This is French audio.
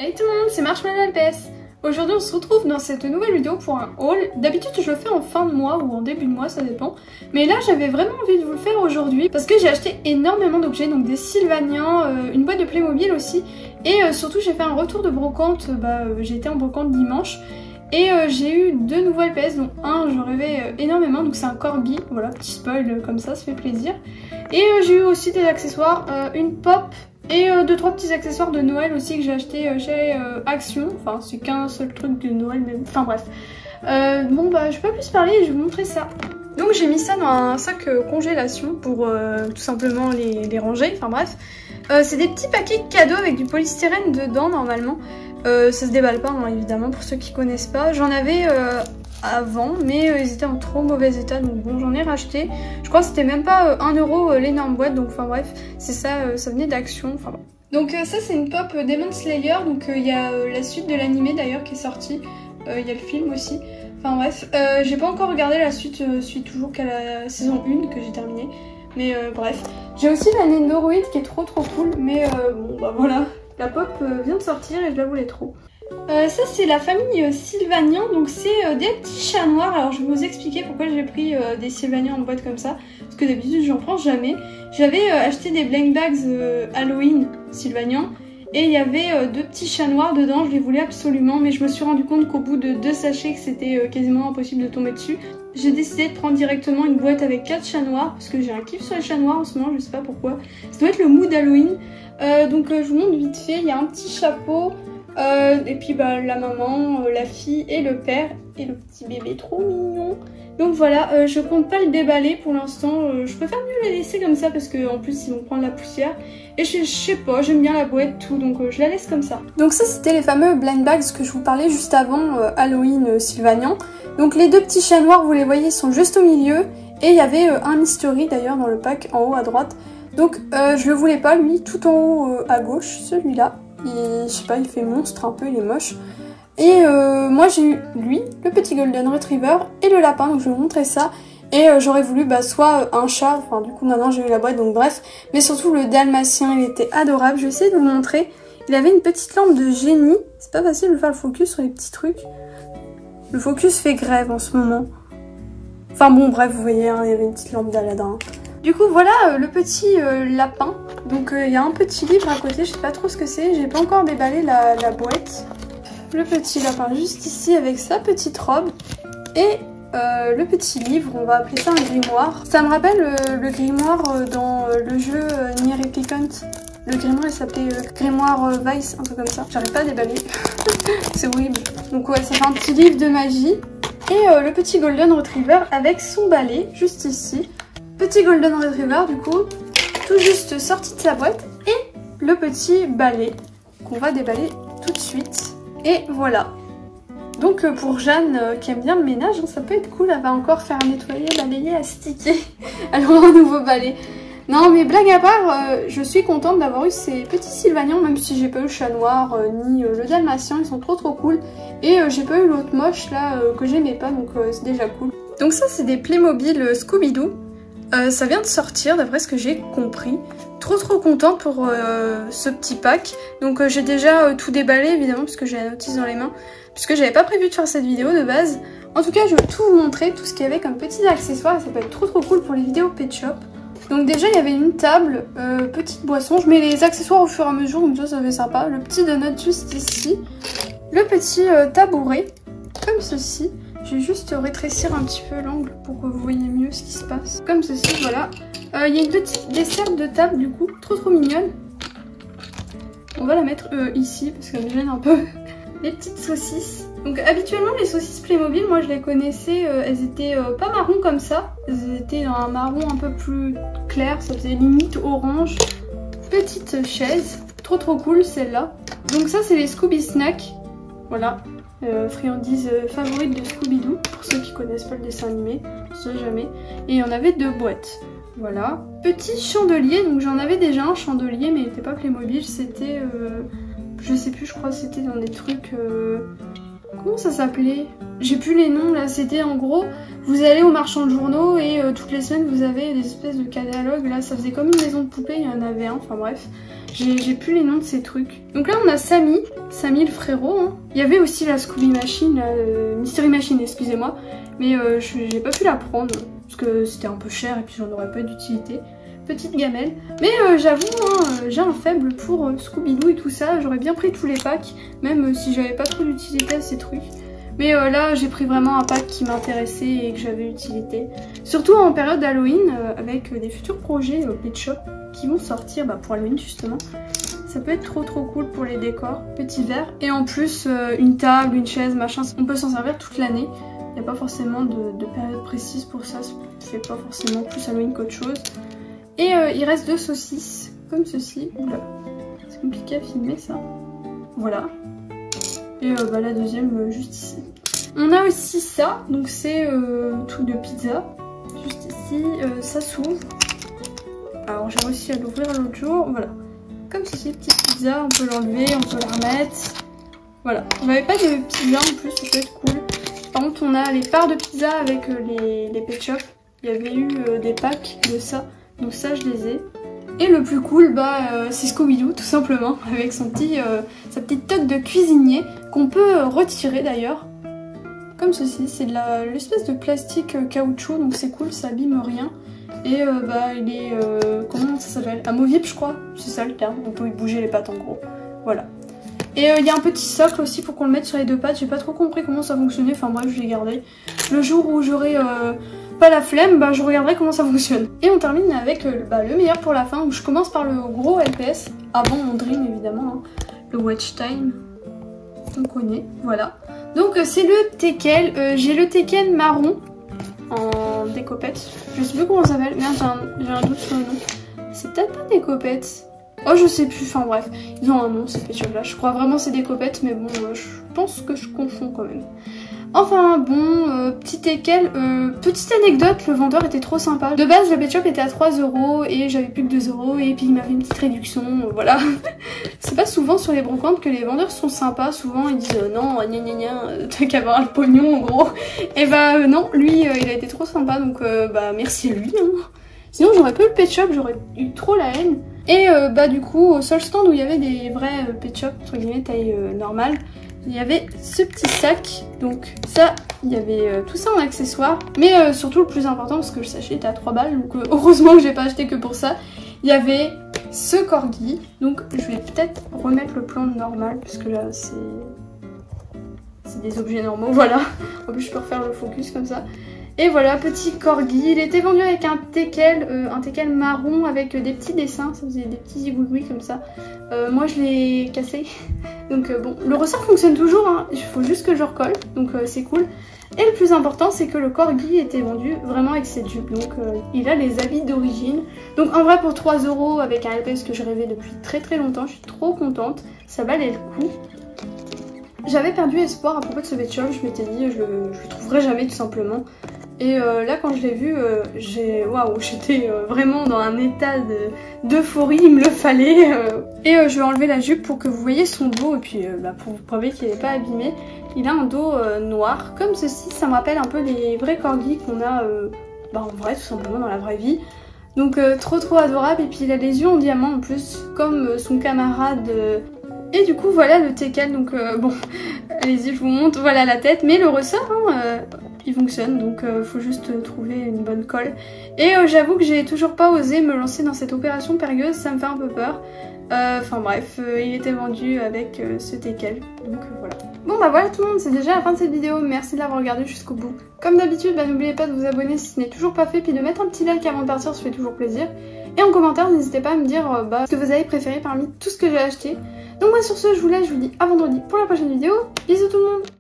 Hey tout le monde, c'est Marshmallow LPS. Aujourd'hui on se retrouve dans cette nouvelle vidéo pour un haul. D'habitude je le fais en fin de mois ou en début de mois, ça dépend. Mais là j'avais vraiment envie de vous le faire aujourd'hui parce que j'ai acheté énormément d'objets, donc des Sylvaniens, une boîte de Playmobil aussi. Et surtout j'ai fait un retour de brocante, j'ai été en brocante dimanche. Et j'ai eu deux nouveaux LPS, dont un je rêvais énormément, donc c'est un Corgi, voilà, petit spoil comme ça fait plaisir. Et j'ai eu aussi des accessoires, une pop et 2-3 petits accessoires de Noël aussi que j'ai acheté chez Action. Enfin c'est qu'un seul truc de Noël, mais enfin bref. Je vais pas plus parler, je vais vous montrer ça. Donc j'ai mis ça dans un sac congélation pour tout simplement les ranger, enfin bref. C'est des petits paquets cadeaux avec du polystyrène dedans normalement. Ça se déballe pas hein, évidemment pour ceux qui connaissent pas. J'en avais avant mais ils étaient en trop mauvais état, donc bon j'en ai racheté. Je crois que c'était même pas 1 euro l'énorme boîte, donc enfin bref c'est ça, ça venait d'Action, enfin bon. Donc ça c'est une pop Demon Slayer, donc il y a la suite de l'animé d'ailleurs qui est sortie, il y a le film aussi. Enfin bref, j'ai pas encore regardé la suite, je suis toujours qu'à la saison 1 que j'ai terminée. Mais bref, j'ai aussi la Nendoroid qui est trop cool, mais voilà, la pop vient de sortir et je la voulais trop. Ça c'est la famille Sylvanian, donc c'est des petits chats noirs. Alors je vais vous expliquer pourquoi j'ai pris des Sylvanians en boîte comme ça, parce que d'habitude j'en prends jamais. J'avais acheté des blank bags Halloween Sylvanian et il y avait deux petits chats noirs dedans, je les voulais absolument, mais je me suis rendu compte qu'au bout de 2 sachets que c'était quasiment impossible de tomber dessus. J'ai décidé de prendre directement une boîte avec 4 chats noirs, parce que j'ai un kiff sur les chats noirs en ce moment, je sais pas pourquoi. Ça doit être le mood Halloween. Je vous montre vite fait, il y a un petit chapeau, et puis la maman, la fille et le père, et le petit bébé trop mignon. Donc voilà, je compte pas le déballer pour l'instant, je préfère mieux les laisser comme ça parce qu'en plus ils vont prendre la poussière. Et je sais pas, j'aime bien la boîte tout, donc je la laisse comme ça. Donc ça c'était les fameux blind bags que je vous parlais juste avant Halloween Sylvanian. Donc les deux petits chats noirs, vous les voyez, sont juste au milieu. Et il y avait un mystery d'ailleurs dans le pack en haut à droite. Donc je le voulais pas lui, tout en haut à gauche, celui-là. Je sais pas, il fait monstre un peu, il est moche. Et moi j'ai eu lui, le petit golden retriever et le lapin, donc je vais vous montrer ça. Et j'aurais voulu soit un chat, enfin du coup maintenant j'ai eu la boîte, donc bref. Mais surtout le dalmatien, il était adorable, je vais essayer de vous montrer. Il avait une petite lampe de génie, c'est pas facile de faire le focus sur les petits trucs. Le focus fait grève en ce moment. Enfin bon bref, vous voyez, hein, il y avait une petite lampe d'Aladin. Du coup voilà le petit lapin. Donc il y a un petit livre à côté, je sais pas trop ce que c'est, j'ai pas encore déballé la boîte. Le petit lapin juste ici avec sa petite robe. Et le petit livre, on va appeler ça un grimoire. Ça me rappelle le grimoire dans le jeu Nier Replicant. Le grimoire il s'appelait Grimoire Vice, un truc comme ça. J'arrive pas à déballer, c'est horrible. Donc ouais, ça fait un petit livre de magie. Et le petit Golden Retriever avec son balai, juste ici. Petit Golden Retriever du coup, tout juste sorti de sa boîte. Et le petit balai qu'on va déballer tout de suite. Et voilà. Donc pour Jeanne qui aime bien le ménage, hein, ça peut être cool, elle va encore faire nettoyer, balayer, astiquer. Elle aura un nouveau balai. Non mais blague à part, je suis contente d'avoir eu ces petits Sylvanians, même si j'ai pas eu le chat noir ni le dalmatien, ils sont trop cool. Et j'ai pas eu l'autre moche là que j'aimais pas, donc c'est déjà cool. Donc ça c'est des Playmobil Scooby-Doo. Ça vient de sortir d'après ce que j'ai compris. Trop contente pour ce petit pack. Donc j'ai déjà tout déballé évidemment puisque j'ai la notice dans les mains. Puisque j'avais pas prévu de faire cette vidéo de base. En tout cas je vais tout vous montrer, tout ce qu'il y avait comme petits accessoires. Et ça peut être trop cool pour les vidéos Pet Shop. Donc déjà il y avait une table, petite boisson. Je mets les accessoires au fur et à mesure, comme ça fait sympa. Le petit donut juste ici. Le petit tabouret, comme ceci. Je vais juste rétrécir un petit peu l'angle pour que vous voyez mieux ce qui se passe. Comme ceci, voilà. Il y a une petite dessert de table du coup, trop mignonne. On va la mettre ici parce qu'elle me gêne un peu. Les petites saucisses. Donc habituellement les saucisses Playmobil, moi je les connaissais, elles étaient pas marron comme ça. Elles étaient dans un marron un peu plus clair, ça faisait limite orange. Petite chaise, trop cool celle-là. Donc ça c'est les Scooby Snacks. Voilà. Friandises favorites de Scooby-Doo, pour ceux qui connaissent pas le dessin animé, on sait jamais. Et il y en avait 2 boîtes. Voilà. Petit chandelier, donc j'en avais déjà un chandelier, mais il n'était pas Playmobil, c'était... je sais plus, je crois que c'était dans des trucs... comment ça s'appelait? J'ai plus les noms là, c'était en gros, vous allez au marchand de journaux et toutes les semaines vous avez des espèces de catalogues, là ça faisait comme une maison de poupée, il y en avait un, enfin bref. J'ai plus les noms de ces trucs. Donc là on a Sammy le frérot. Hein. Il y avait aussi la Scooby Machine, Mystery Machine, excusez-moi. Mais j'ai pas pu la prendre parce que c'était un peu cher et puis j'en aurais pas d'utilité. Petite gamelle. Mais j'avoue, hein, j'ai un faible pour Scooby-Doo et tout ça. J'aurais bien pris tous les packs, même si j'avais pas trop d'utilité à ces trucs. Mais là, j'ai pris vraiment un pack qui m'intéressait et que j'avais utilité. Surtout en période d'Halloween, avec des futurs projets Pet Shop qui vont sortir pour Halloween justement. Ça peut être trop cool pour les décors. Petit verre. Et en plus, une table, une chaise, machin, on peut s'en servir toute l'année. Il n'y a pas forcément de période précise pour ça. C'est pas forcément plus Halloween qu'autre chose. Et il reste 2 saucisses, comme ceci. Oula, c'est compliqué à filmer ça. Voilà. Et la deuxième juste ici. On a aussi ça, donc c'est truc de pizza. Juste ici, ça s'ouvre. Alors j'ai réussi à l'ouvrir l'autre jour, voilà. Comme ceci, petite pizza, on peut l'enlever, on peut la remettre. Voilà, j'avais pas de pizza en plus, ça peut être cool. Par contre on a les parts de pizza avec les Pet Shop. Il y avait eu des packs de ça, donc ça je les ai. Et le plus cool, c'est Scooby-Doo tout simplement, avec sa petite toque de cuisinier qu'on peut retirer d'ailleurs. Comme ceci, c'est de l'espèce de plastique caoutchouc, donc c'est cool, ça abîme rien. Et il est, comment ça s'appelle, amovible je crois, c'est ça le terme, on peut y bouger les pattes en gros, voilà. Et il y a un petit socle aussi pour qu'on le mette sur les 2 pattes, j'ai pas trop compris comment ça fonctionnait, enfin bref je l'ai gardé. Le jour où j'aurai pas la flemme, je regarderai comment ça fonctionne. Et on termine avec le meilleur pour la fin, où je commence par le gros LPS, avant mon Dream évidemment, hein, le Watch Time, on connaît, voilà. Donc c'est le Teckel, j'ai le Teckel marron en décopette, je sais plus comment ça s'appelle, merde j'ai un doute sur le nom. C'est peut-être pas décopette, oh je sais plus, enfin bref, ils ont un nom ces Pet Shop là, je crois vraiment c'est décopette mais bon je pense que je confonds quand même. Enfin bon, petit Teckel, petite anecdote, le vendeur était trop sympa. De base, le Pet Shop était à 3 € et j'avais plus que 2 € et puis il m'a fait une petite réduction, voilà. C'est pas souvent sur les brocantes que les vendeurs sont sympas, souvent ils disent non, gna gna gna, t'as qu'à avoir le pognon en gros. Et non, lui il a été trop sympa donc merci à lui. Hein. Sinon j'aurais pas eu le Pet Shop, j'aurais eu trop la haine. Et du coup, au seul stand où il y avait des vrais Pet Shop, entre guillemets taille normale, il y avait ce petit sac, donc ça, il y avait tout ça en accessoire, mais surtout le plus important, parce que le sachet était à 3 balles, donc heureusement que j'ai pas acheté que pour ça, il y avait ce corgi, donc je vais peut-être remettre le plan normal, parce que là c'est des objets normaux, voilà, en plus je peux refaire le focus comme ça. Et voilà, petit corgi, il était vendu avec un Teckel marron avec des petits dessins, ça faisait des petits zigouigouis comme ça. Moi je l'ai cassé, donc bon, le ressort fonctionne toujours, hein. Il faut juste que je recolle, donc c'est cool. Et le plus important, c'est que le corgi était vendu vraiment avec ses jupes, donc il a les habits d'origine. Donc en vrai pour 3 € avec un LPS que je rêvais depuis très longtemps, je suis trop contente, ça valait le coup. J'avais perdu espoir à propos de ce Pet Shop, je m'étais dit je le trouverai jamais tout simplement. Et là quand je l'ai vu, j'étais vraiment dans un état d'euphorie, il me le fallait. Et je vais enlever la jupe pour que vous voyez son dos et puis pour vous prouver qu'il n'est pas abîmé. Il a un dos noir, comme ceci, ça me rappelle un peu les vrais corgis qu'on a en vrai tout simplement dans la vraie vie. Donc trop adorable et puis il a les yeux en diamant en plus, comme son camarade. Et du coup voilà le Teckel, donc bon, allez-y je vous montre, voilà la tête, mais le ressort il fonctionne, donc faut juste trouver une bonne colle. Et j'avoue que j'ai toujours pas osé me lancer dans cette opération périlleuse, ça me fait un peu peur. Enfin bref, il était vendu avec ce Teckel, donc voilà. Bon voilà tout le monde, c'est déjà la fin de cette vidéo, merci de l'avoir regardé jusqu'au bout. Comme d'habitude, n'oubliez pas de vous abonner si ce n'est toujours pas fait, puis de mettre un petit like avant de partir, ça fait toujours plaisir. Et en commentaire, n'hésitez pas à me dire ce que vous avez préféré parmi tout ce que j'ai acheté. Donc moi sur ce, je vous laisse, je vous dis à vendredi pour la prochaine vidéo. Bisous tout le monde!